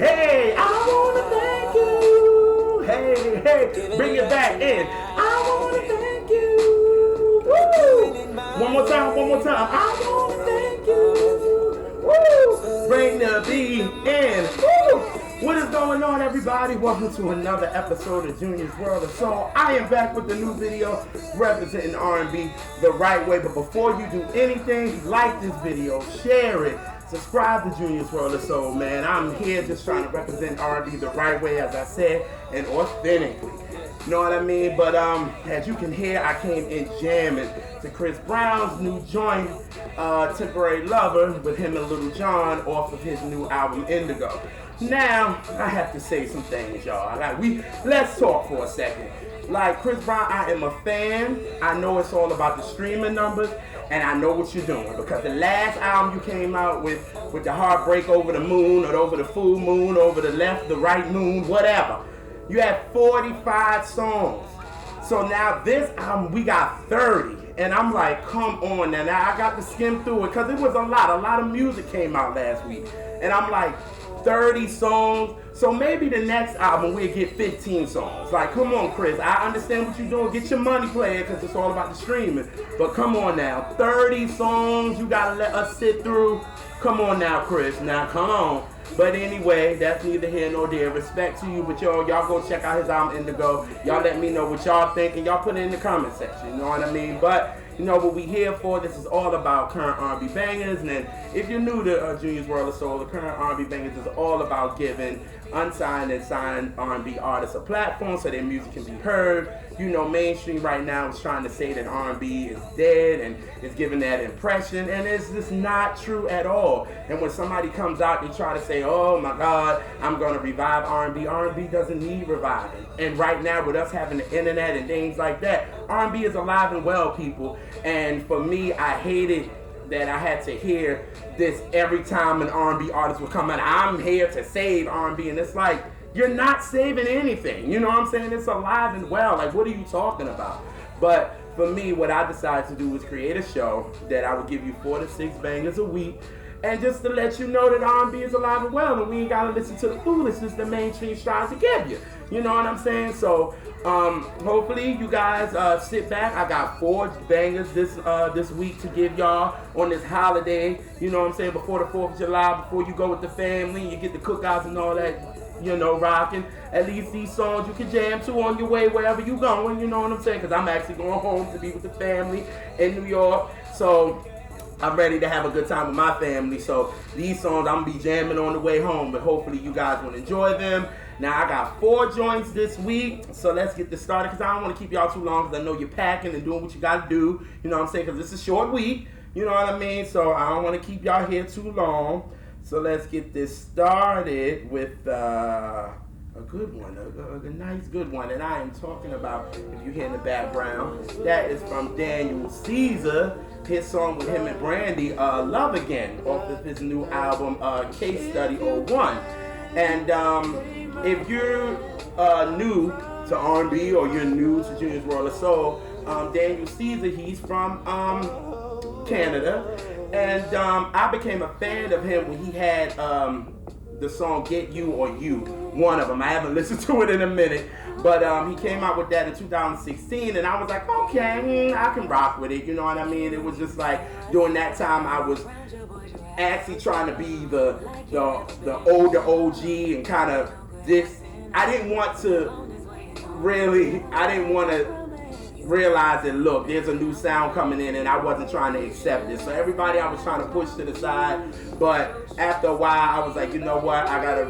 Hey, I wanna thank you. Hey, hey, bring it back in. I wanna thank you. Woo! One more time, one more time. I wanna thank you. Woo! Bring the beat in. Woo! What is going on, everybody? Welcome to another episode of Junior's World of Soul. I am back with a new video representing R&B the right way. But before you do anything, like this video, share it, subscribe to Junior's World of Soul, man. I'm here just trying to represent R&B the right way, as I said, and authentically. You know what I mean? But as you can hear, I came in jamming to Chris Brown's new joint, Temporary Lover, with him and Little John off of his new album, Indigo. Now, I have to say some things, y'all. Let's talk for a second. Like, Chris Brown, I am a fan. I know it's all about the streaming numbers, and I know what you're doing. Because the last album you came out with the Heartbreak Over the Moon, or Over the Full Moon, Over the Left, the Right Moon, whatever, you had 45 songs. So now this album, we got 30. And I'm like, come on now. Now I got to skim through it, because it was a lot of music came out last week. And I'm like, 30 songs. So maybe the next album we'll get 15 songs. Like, come on, Chris. I understand what you're doing. Get your money playing, because it's all about the streaming. But come on now. 30 songs you got to let us sit through. Come on now, Chris. Now, come on. But anyway, that's neither here nor there. Respect to you, but y'all go check out his album Indigo. Y'all let me know what y'all think, and y'all put it in the comment section. You know what I mean? But you know what we here for. This is all about current R&B bangers. And then if you're new to Junior's World of Soul, the current R&B bangers is all about giving unsigned and signed R&B artists a platform so their music can be heard. You know, mainstream right now is trying to say that R&B is dead and is giving that impression, and it's just not true at all. And when somebody comes out, they try to say, oh my God, I'm going to revive R&B. R&B doesn't need reviving. And right now, with us having the internet and things like that, R&B is alive and well, people. And for me, I hated that I had to hear this every time an R&B artist would come out. I'm here to save R&B, and it's like, you're not saving anything. You know what I'm saying? It's alive and well. Like, what are you talking about? But for me, what I decided to do was create a show that I would give you 4 to 6 bangers a week, and just to let you know that R&B is alive and well, and we ain't gotta listen to the foolishness the mainstream tries to give you. You know what I'm saying? So hopefully you guys sit back. I got 4 bangers this week to give y'all on this holiday. You know what I'm saying? Before the 4th of July, before you go with the family, you get the cookouts and all that, you know, rocking. At least these songs you can jam to on your way wherever you going. You know what I'm saying? Because I'm actually going home to be with the family in New York. So I'm ready to have a good time with my family. So these songs I'm going to be jamming on the way home. But hopefully you guys will enjoy them. Now I got 4 joints this week. So let's get this started, because I don't want to keep y'all too long, because I know you're packing and doing what you got to do. You know what I'm saying? Because this is a short week. You know what I mean? So I don't want to keep y'all here too long. So let's get this started with a good one, a nice good one. And I am talking about, if you hear in the background, that is from Daniel Caesar, his song with him and Brandy, Love Again, off of his new album, Case Study 01. And if you're new to R&B, or you're new to Junior's World of Soul, Daniel Caesar, he's from Canada. And I became a fan of him when he had the song Get You or You, one of them. I haven't listened to it in a minute, but he came out with that in 2016, and I was like, okay, I can rock with it. You know what I mean? It was just like, during that time, I was actually trying to be the older OG and kind of this. I didn't want to realize that, look, there's a new sound coming in, and I wasn't trying to accept it. So everybody I was trying to push to the side, but after a while I was like, you know what, I gotta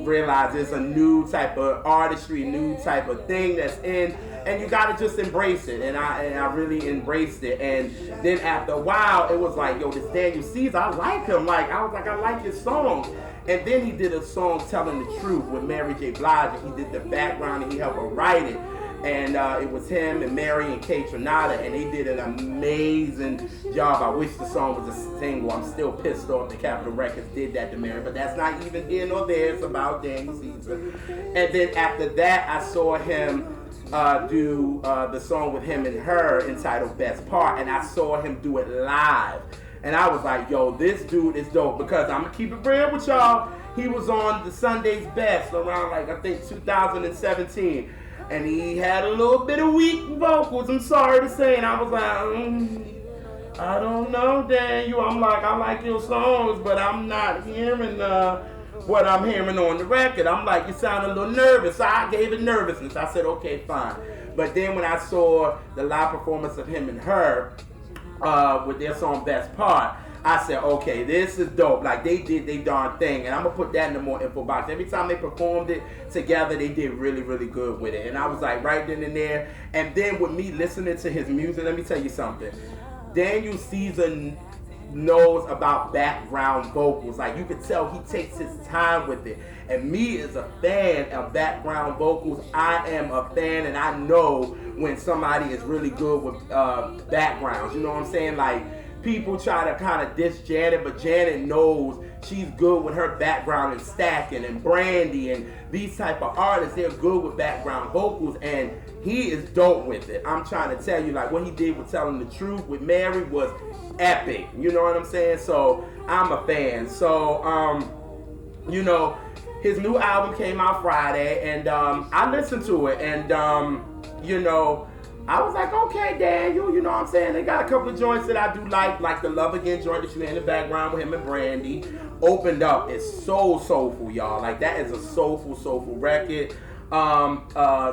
realize there's a new type of artistry, new type of thing that's in, and you gotta just embrace it. And I really embraced it. And then after a while, it was like, yo, this Daniel Caesar, I like him. Like, I was like, I like his song. And then he did a song, Telling the Truth, with Mary J. Blige, and he did the background, and he helped her write it. And it was him and Mary and Kate Trinata, and they did an amazing job. I wish the song was a single. I'm still pissed off that Capitol Records did that to Mary, but that's not even here nor there. It's about Daniel Caesar. And then after that, I saw him do the song with him and her entitled Best Part, and I saw him do it live. And I was like, yo, this dude is dope, because I'm going to keep it real with y'all. He was on the Sunday's Best around, like, I think 2017. And he had a little bit of weak vocals, I'm sorry to say. And I was like, I don't know, Daniel. I'm like, I like your songs, but I'm not hearing what I'm hearing on the record. I'm like, you sound a little nervous. So I gave it nervousness. I said, okay, fine. But then when I saw the live performance of him and her with their song Best Part, I said, okay, this is dope. Like, they did their darn thing. And I'm going to put that in the more info box. Every time they performed it together, they did really, really good with it. And I was like, right then and there. And then with me listening to his music, let me tell you something. Daniel Caesar knows about background vocals. Like, you can tell he takes his time with it. And me as a fan of background vocals, I am a fan, and I know when somebody is really good with backgrounds. You know what I'm saying? Like, people try to kind of diss Janet, but Janet knows she's good with her background and Stacking and Brandy and these type of artists. They're good with background vocals, and he is dope with it. I'm trying to tell you, like, what he did with Telling the Truth with Mary was epic. You know what I'm saying? So I'm a fan. So you know, his new album came out Friday, and I listened to it, and you know, I was like, okay, Daniel, you know what I'm saying? They got a couple of joints that I do like the Love Again joint that you hear in the background with him and Brandy. Opened Up is so soulful, y'all. Like, that is a soulful record.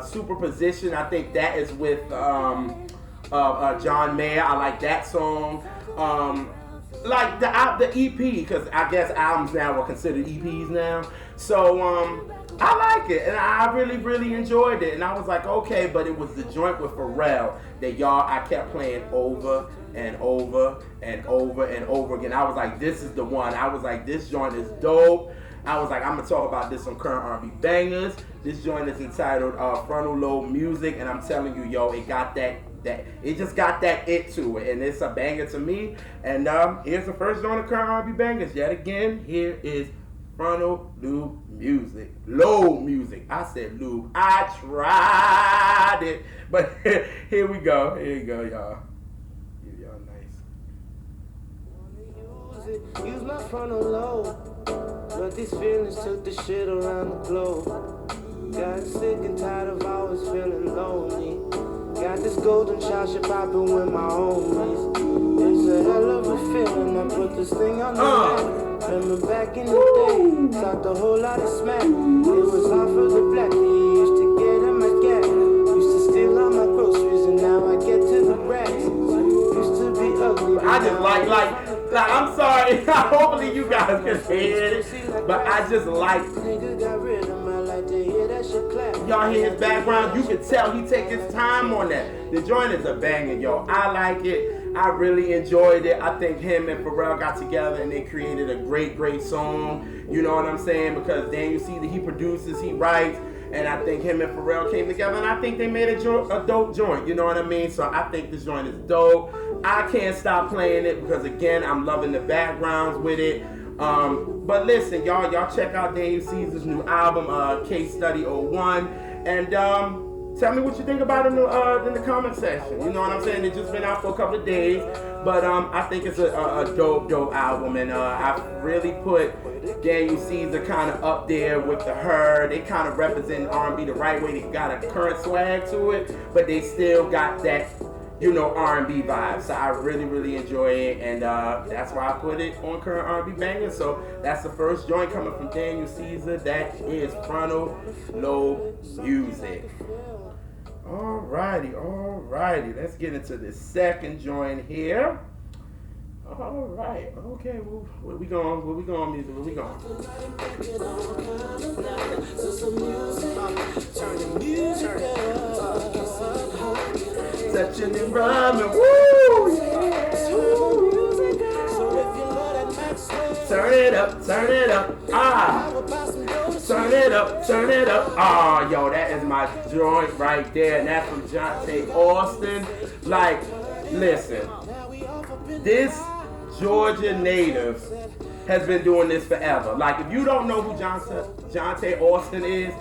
Superposition, I think that is with John Mayer. I like that song. Like the EP, because I guess albums now are considered EPs now. So I like it, and I really enjoyed it. And I was like, okay, but it was the joint with Pharrell that I kept playing over and over and over and over again. I was like, this is the one. I was like, this joint is dope. I was like, I'm gonna talk about this on Current R&B Bangers. This joint is entitled Frontal, Lobe, Musik, and I'm telling you, yo, it got that it just got that it to it, and it's a banger to me. And here's the first joint of Current R&B Bangers. Yet again, here is Frontal, Lobe, Musik. Lobe Musik. I said Lube. I tried it, but here we go. Here you go, y'all. Y'all nice. Use my frontal lobe, but these feelings took the shit around the globe. Got sick and tired of always feeling lonely. Got this golden shot shit poppin' with my homies. It's a hell of a feeling. I put this thing on the map. Remember back in the day, talked a whole lot of smack. It was all for the black. He used to get in my gap. Used to steal all my groceries, and now I get to the racks. Used to be ugly. I just like I'm sorry. Hopefully you guys can hear it, but I just like. Nigga got rid of my life to hear that shit clap. Y'all hear his background? You can tell he take his time on that. The joint is a banger, yo. I like it. I really enjoyed it. I think him and Pharrell got together and they created a great song. You know what I'm saying? Because Daniel Caesar, he produces, he writes, and I think him and Pharrell came together, and I think they made a dope joint. You know what I mean? So I think this joint is dope. I can't stop playing it because, again, I'm loving the backgrounds with it. But listen, y'all check out Daniel Caesar's new album, Case Study 01, and tell me what you think about it in the comment section. You know what I'm saying? It's just been out for a couple of days, but I think it's a dope album, and I've really put Daniel Caesar kind of up there with the Her. They kind of represent R&B the right way. They got a current swag to it, but they still got that, you know, R&B vibe. So I really enjoy it, and that's why I put it on Current R&B Bangers. So that's the first joint coming from Daniel Caesar. That is Frontal, Lobe, Musik. Alrighty. Let's get into the second joint here. Alright, okay, well, where we going, music, where we going? Touching and rhyming, woo! Turn it up, ah! Turn it up. Ah, yo, that is my joint right there, and that's from Johnta Austin. Like, listen, this Georgia native has been doing this forever. Like, if you don't know who Johnta Austin is,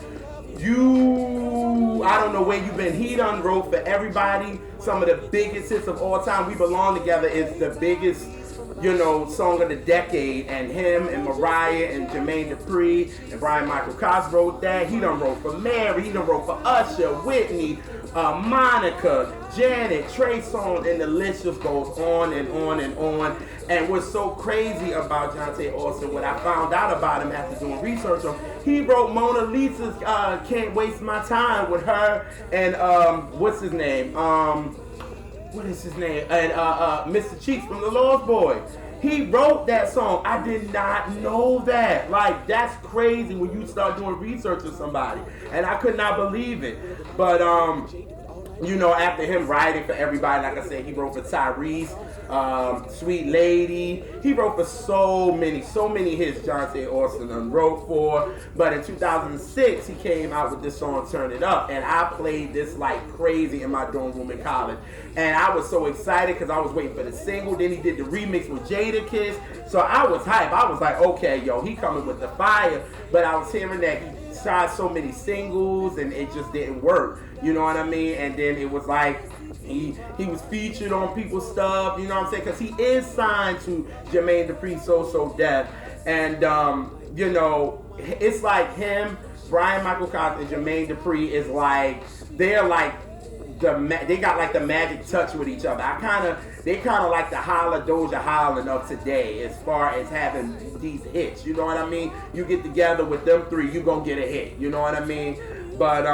I don't know where you've been. He done wrote for everybody some of the biggest hits of all time. We Belong Together is the biggest, song of the decade, and him and Mariah and Jermaine Dupri and Brian Michael Cox wrote that. He done wrote for Mary, he done wrote for Usher, Whitney, Monica, Janet, Trey Songz, and the list just goes on and on and on. And what's so crazy about Johnta Austin, what I found out about him after doing research on, he wrote Mona Lisa's Can't Waste My Time with her and what's his name? What is his name? And Mr. Cheeks from the Lost Boys. He wrote that song. I did not know that. Like, that's crazy when you start doing research on somebody. And I could not believe it. But, after him writing for everybody, like I said, he wrote for Tyrese, Sweet Lady. He wrote for so many hits Johnta Austin wrote for. But in 2006, he came out with this song, Turn It Up. And I played this like crazy in my dorm room in college. And I was so excited because I was waiting for the single. Then he did the remix with Jadakiss. So I was hyped. I was like, okay, yo, he coming with the fire. But I was hearing that he tried so many singles and it just didn't work. You know what I mean? And then it was like he was featured on people's stuff. You know what I'm saying? Because he is signed to Jermaine Dupri, So Def. And, it's like him, Brian Michael Cox, and Jermaine Dupri is like, they're like, they got like the magic touch with each other. They kind of like the Doja Holland of today as far as having these hits. You know what I mean? You get together with them three, you gonna get a hit. You know what I mean? But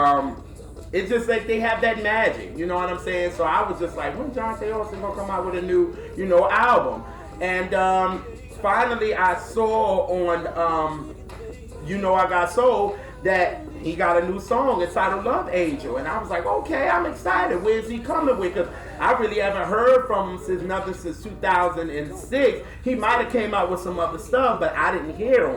it's just like they have that magic. You know what I'm saying? So I was just like, when Johnta Austin gonna come out with a new, album? And finally I saw on, I Got Soul that he got a new song entitled Love Angel. And I was like, okay, I'm excited. Where's he coming with? Because I really haven't heard from him since 2006. He might have came out with some other stuff, but I didn't hear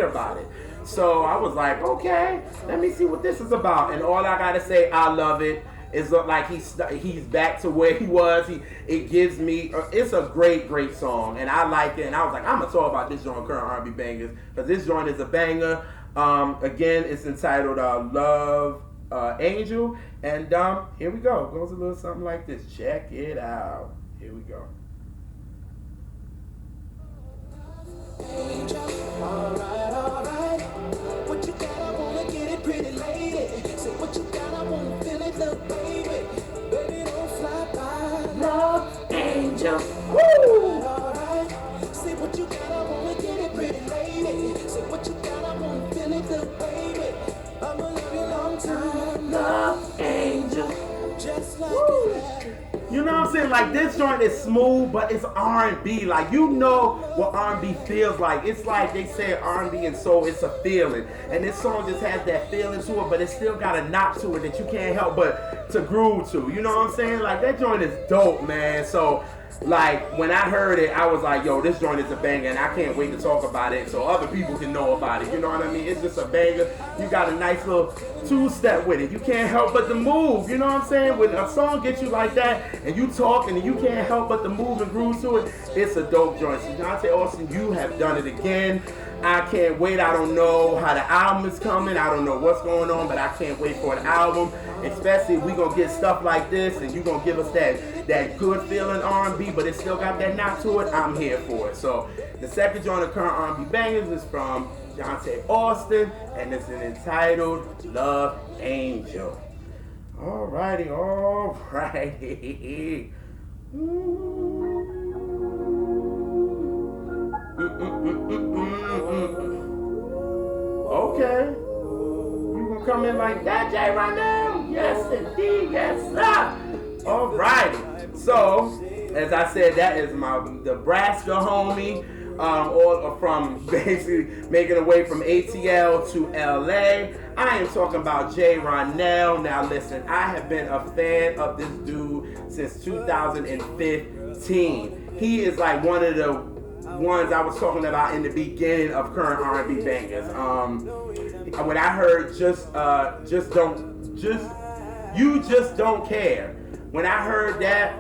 about it. So I was like, okay, let me see what this is about. And all I gotta say, I love it. It's like he's back to where he was. It gives me, it's a great song, and I like it. And I was like, I'm gonna talk about this joint, current R&B bangers, because this joint is a banger. Again, it's entitled Love Angel, and here we go. It goes a little something like this. Check it out. Here we go. Angel, alright. What you got? I wanna get it, pretty lady. Say what you got? I wanna feel it, little baby. Baby, don't fly by. Love Angel. Woo! Alright. Say what you got? I wanna get it, pretty lady. Say what you got? I wanna feel it, little baby. I'ma love you long time. Love Angel. Just like that. You know what I'm saying? Like, this joint is smooth, but it's R&B. Like, you know what R&B feels like. It's like they say R&B and soul, it's a feeling. And this song just has that feeling to it, but it's still got a knock to it that you can't help but to groove to. You know what I'm saying? Like, that joint is dope, man. So, like, when I heard it, I was like, yo, this joint is a banger, and I can't wait to talk about it so other people can know about it. You know what I mean? It's just a banger. You got a nice little two-step with it. You can't help but to move. You know what I'm saying? When a song gets you like that, and you talking, and you can't help but to move and groove to it, it's a dope joint. So, Johnta Austin, you have done it again. I can't wait. I don't know how the album is coming. I don't know what's going on, but I can't wait for an album. Especially if we gonna get stuff like this, and you gonna give us that good feeling R&B, but it still got that knock to it. I'm here for it. So the second joint of current R&B bangers is from Johnta Austin, and it's entitled Love Angel. Alrighty. Okay. You gonna come in like that, JeRonelle? Yes, indeed. Yes, sir. Alrighty. So, as I said, that is my Nebraska homie. Or from basically making away from ATL to LA. I am talking about JeRonelle. Now listen, I have been a fan of this dude since 2015. He is like one of the ones I was talking about in the beginning of current R&B bangers. When I heard you just don't care. When I heard that,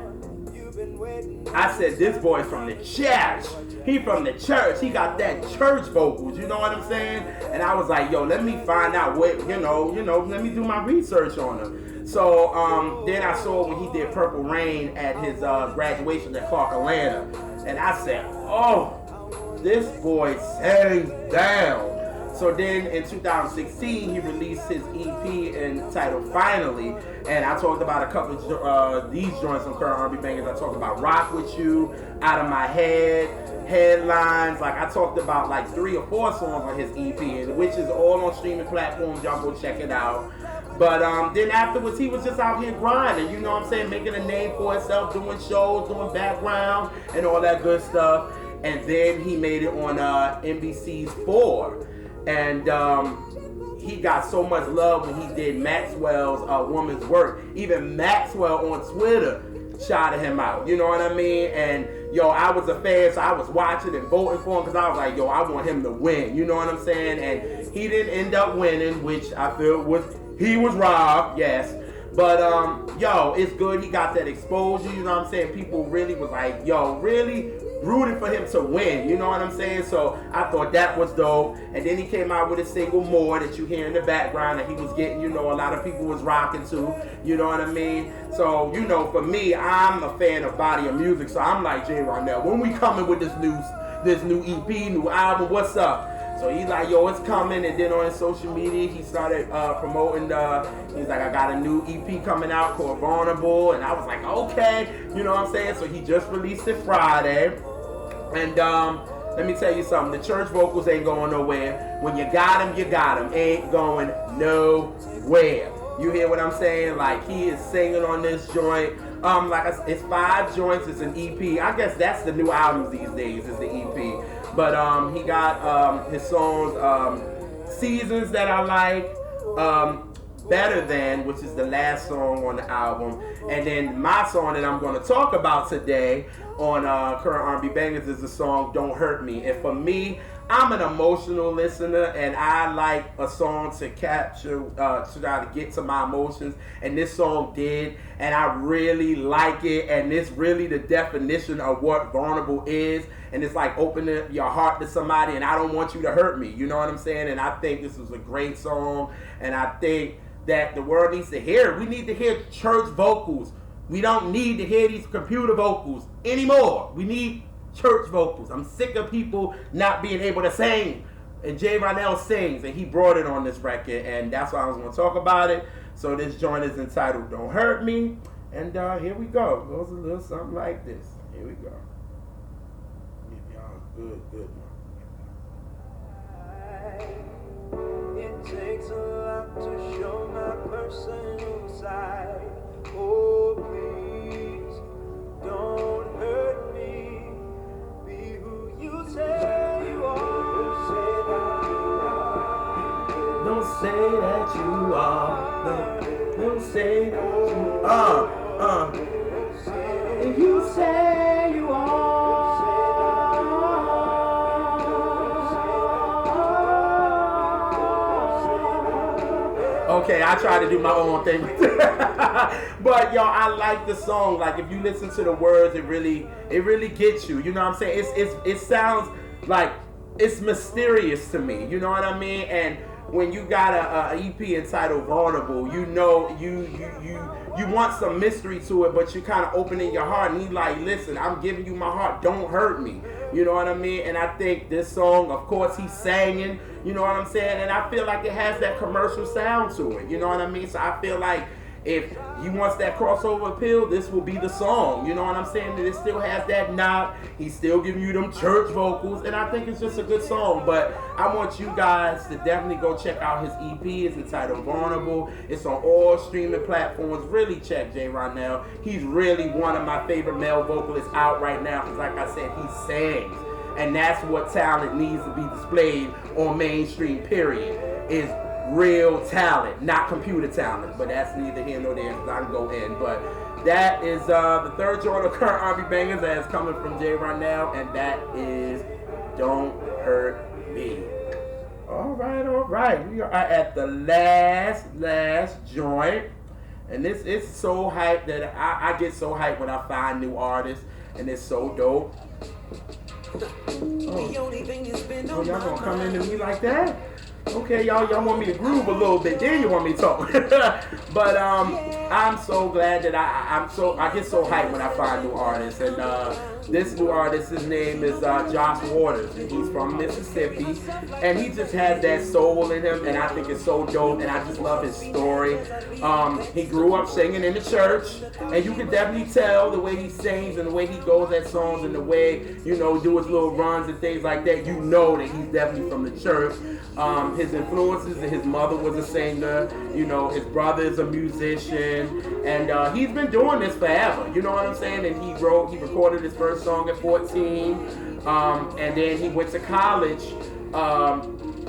I said, this boy's from the church. He from the church. He got that church vocals. You know what I'm saying? And I was like, yo, let me find out what, let me do my research on him. So then I saw when he did Purple Rain at his graduation at Clark Atlanta. And I said, oh, this boy sang down. So then in 2016, he released his EP entitled Finally. And I talked about a couple of these joints on Current R&B Bangers. I talked about Rock With You, Out of My Head, Headlines. Like, I talked about like 3 or 4 songs on his EP, which is all on streaming platforms. Y'all go check it out. But then afterwards, he was just out here grinding, you know what I'm saying? Making a name for himself, doing shows, doing background, and all that good stuff. And then he made it on NBC's 4. And he got so much love when he did Maxwell's Woman's Work. Even Maxwell on Twitter shouted him out, you know what I mean? And yo, I was a fan, so I was watching and voting for him because I was like, yo, I want him to win, you know what I'm saying? And he didn't end up winning, which I feel he was robbed, yes. But yo, it's good he got that exposure, you know what I'm saying? People really was like, yo, really rooting for him to win, you know what I'm saying? So I thought that was dope. And then he came out with a single More that you hear in the background that he was getting, you know, a lot of people was rocking to, you know what I mean? So, you know, for me, I'm a fan of body of music, so I'm like, JeRonelle, when we coming with this new EP, new album, what's up? So he's like, yo, it's coming. And then on his social media, he started promoting he's like, I got a new EP coming out called Vulnerable. And I was like, okay, you know what I'm saying? So he just released it Friday. And let me tell you something, the church vocals ain't going nowhere. When you got them, you got them. Ain't going nowhere. You hear what I'm saying? Like, he is singing on this joint. It's 5 joints, it's an EP. I guess that's the new albums these days, is the EP. But he got his songs, Seasons that I like, Better Than, which is the last song on the album. And then my song that I'm going to talk about today on Current R&B Bangers is the song Don't Hurt Me. And for me, I'm an emotional listener, and I like a song to capture, to try to get to my emotions, and this song did, and I really like it, and it's really the definition of what vulnerable is, and it's like opening your heart to somebody, and I don't want you to hurt me, you know what I'm saying? And I think this is a great song, and I think that the world needs to hear it. We need to hear church vocals. We don't need to hear these computer vocals anymore. We need church vocals. I'm sick of people not being able to sing. And JeRonelle sings, and he brought it on this record, and that's why I was going to talk about it. So this joint is entitled Don't Hurt Me, and here we go. It goes a little something like this. Here we go. Give y'all a good one. It takes a lot to show my personal side. Oh, please, don't hurt me. Be who you say you are. Don't say that you are. Don't say that you are. If you say you are. Okay, I try to do my own thing. But yo, I like the song. Like, if you listen to the words, it really gets you. You know what I'm saying? It sounds like it's mysterious to me. You know what I mean? And when you got a EP entitled Vulnerable, you know you want some mystery to it, but you kind of opening your heart and you like, listen, I'm giving you my heart. Don't hurt me. You know what I mean? And I think this song, of course, he's singing. You know what I'm saying? And I feel like it has that commercial sound to it. You know what I mean? So I feel like if he wants that crossover appeal, this will be the song. You know what I'm saying? That it still has that knock. He's still giving you them church vocals. And I think it's just a good song. But I want you guys to definitely go check out his EP. It's entitled Vulnerable. It's on all streaming platforms. Really check JeRonelle. He's really one of my favorite male vocalists out right now. Because like I said, he sings. And that's what talent needs to be displayed on mainstream, period. Is real talent, not computer talent. But that's neither here nor there, because I can go in. But that is the third joint of Current R&B Bangers that is coming from JeRonelle, and that is Don't Hurt Me. All right. We are at the last joint. And this is so hyped that I get so hyped when I find new artists, and it's so dope. Oh, y'all gonna come into me like that? Okay, y'all want me to groove a little bit, then you want me to talk. But I'm so glad that I get so hyped when I find new artists. And this new artist, his name is Josh Waters, and he's from Mississippi, and he just has that soul in him, and I think it's so dope, and I just love his story. He grew up singing in the church, and you can definitely tell the way he sings and the way he goes at songs and the way, do his little runs and things like that. You know that he's definitely from the church. His influences, his mother was a singer, his brother is a musician, and he's been doing this forever, you know what I'm saying? And he recorded his first song at 14, and then he went to college,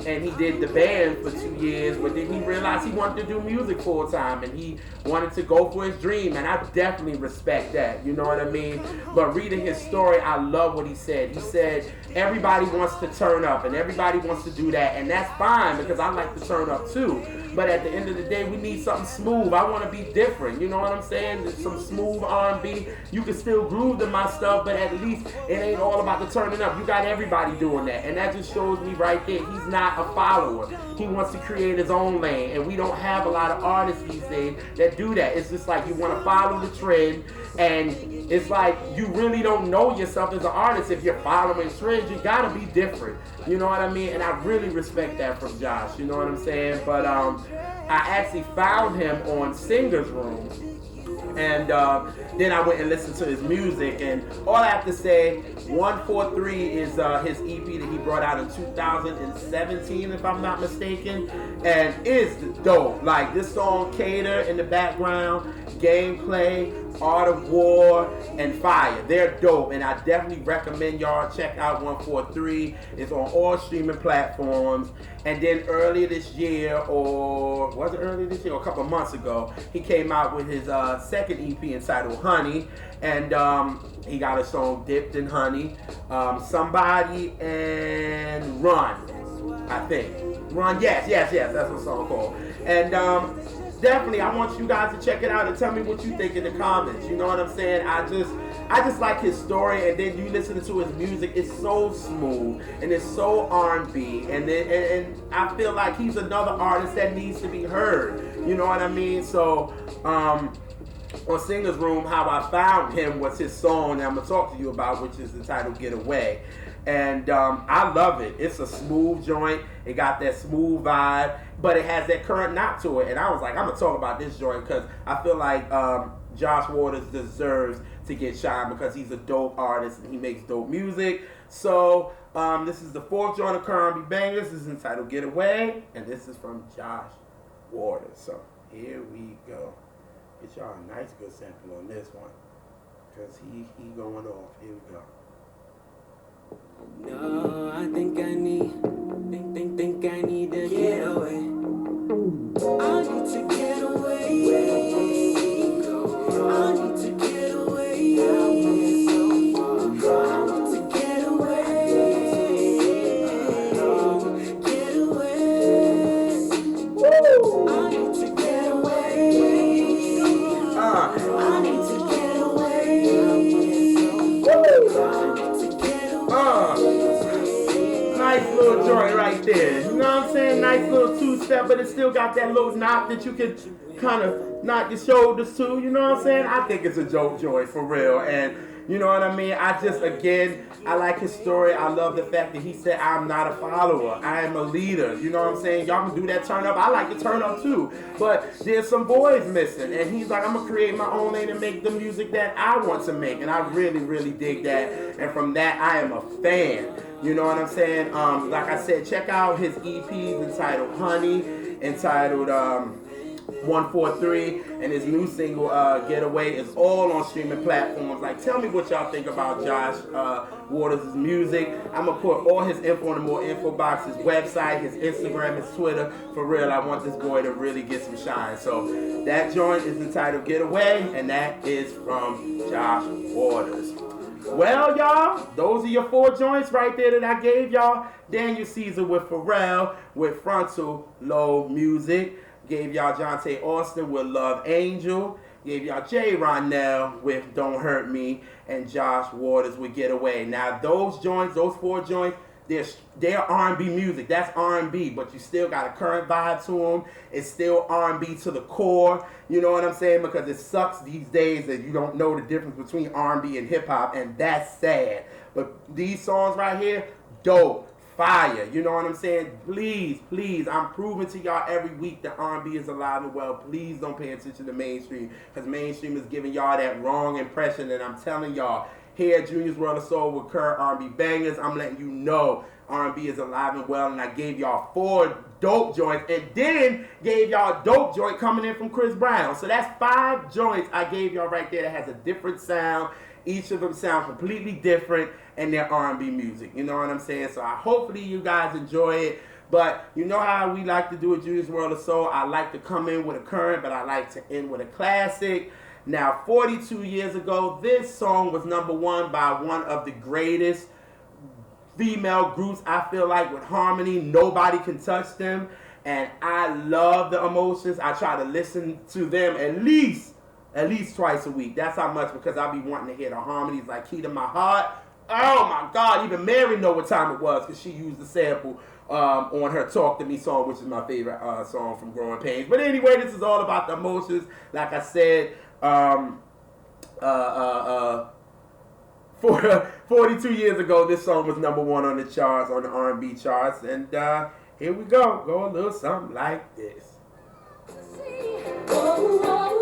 and he did the band for 2 years, but then he realized he wanted to do music full time, and he wanted to go for his dream, and I definitely respect that, you know what I mean? But reading his story, I love what he said. He said, everybody wants to turn up, and everybody wants to do that, and that's fine, because I like to turn up too. But at the end of the day, we need something smooth. I want to be different, you know what I'm saying? There's some smooth R&B. You can still groove to my stuff, but at least it ain't all about the turning up. You got everybody doing that, and that just shows me right there, he's not a follower. He wants to create his own lane, and we don't have a lot of artists these days that do that. It's just like you want to follow the trend, and it's like you really don't know yourself as an artist if you're following trends. You gotta be different, you know what I mean? And I really respect that from Josh, you know what I'm saying? But I actually found him on Singer's Room, and then I went and listened to his music, and all I have to say, 143 is his EP that he brought out in 2017, if I'm not mistaken, and is dope. Like, this song, Cater in the background, Gameplay, Art of War, and Fire. They're dope, and I definitely recommend y'all check out 143. It's on all streaming platforms. And then earlier this year, or was it earlier this year, or a couple months ago, he came out with his second EP entitled Honey, and he got a song Dipped in Honey, Somebody, and Run, I think. Run, yes, that's what the song called. And definitely, I want you guys to check it out and tell me what you think in the comments. You know what I'm saying? I just like his story, and then you listen to his music. It's so smooth and it's so R&B, and I feel like he's another artist that needs to be heard. You know what I mean? So, on Singer's Room, how I found him was his song that I'm gonna talk to you about, which is entitled Get Away. And I love it. It's a smooth joint. It got that smooth vibe, but it has that current knot to it. And I was like, I'm going to talk about this joint because I feel like Josh Waters deserves to get shine because he's a dope artist and he makes dope music. So this is the fourth joint of R&B Bangers. This is entitled Get Away, and this is from Josh Waters. So here we go. Get y'all a nice good sample on this one because he going off. Here we go. No, I think I need to get away. I need to get away. I need to get away. I need to get away. Get away. Woo! I need to get away. I need to get away. Nice little joint right there. You know what I'm saying? Nice little two-step, but it still got that little knot that you could kind of knock your shoulders to. You know what I'm saying? I think it's a dope joint for real. And you know what I mean? I like his story. I love the fact that he said, I'm not a follower. I am a leader. You know what I'm saying? Y'all can do that turn up. I like to turn up too. But there's some boys missing. And he's like, I'm going to create my own lane and make the music that I want to make. And I really, really dig that. And from that, I am a fan. You know what I'm saying? Like I said, check out his EPs entitled Honey, entitled 143, and his new single Get Away is all on streaming platforms. Like, tell me what y'all think about Josh Waters' music. I'm gonna put all his info in the more info box, his website, his Instagram, his Twitter. For real, I want this boy to really get some shine. So that joint is entitled Get Away, and that is from Josh Waters. Well, y'all, those are your 4 joints right there that I gave y'all. Daniel Caesar with Pharrell with Frontal, Lobe, Musik. Gave y'all Johnta Austin with Love Angel. Gave y'all JeRonelle with Don't Hurt Me. And Josh Waters with Get Away. Now, those 4 joints, they're R&B music. That's R&B, but you still got a current vibe to them. It's still R&B to the core. You know what I'm saying? Because it sucks these days that you don't know the difference between R&B and hip hop, and that's sad. But these songs right here, dope, fire. You know what I'm saying? Please, please, I'm proving to y'all every week that R&B is alive and well. Please don't pay attention to mainstream, because mainstream is giving y'all that wrong impression. And I'm telling y'all, here at Junior's World of Soul with current R&B bangers, I'm letting you know R&B is alive and well, and I gave y'all 4 dope joints, and then gave y'all a dope joint coming in from Chris Brown. So that's 5 joints I gave y'all right there that has a different sound. Each of them sound completely different, and they're R&B music. You know what I'm saying? So hopefully you guys enjoy it. But you know how we like to do at Junior's World of Soul. I like to come in with a current, but I like to end with a classic. Now, 42 years ago, this song was #1 by one of the greatest female groups, I feel like, with harmony. Nobody can touch them. And I love the Emotions. I try to listen to them at least twice a week. That's how much, because I be wanting to hear the harmonies like Key to My Heart. Oh my God, even Mary know what time it was, because she used the sample on her Talk to Me song, which is my favorite song from Growing Pains. But anyway, this is all about the Emotions. Like I said, 42 years ago, this song was #1 on the charts, on the R&B charts. And here we go. Go a little something like this. Oh, oh,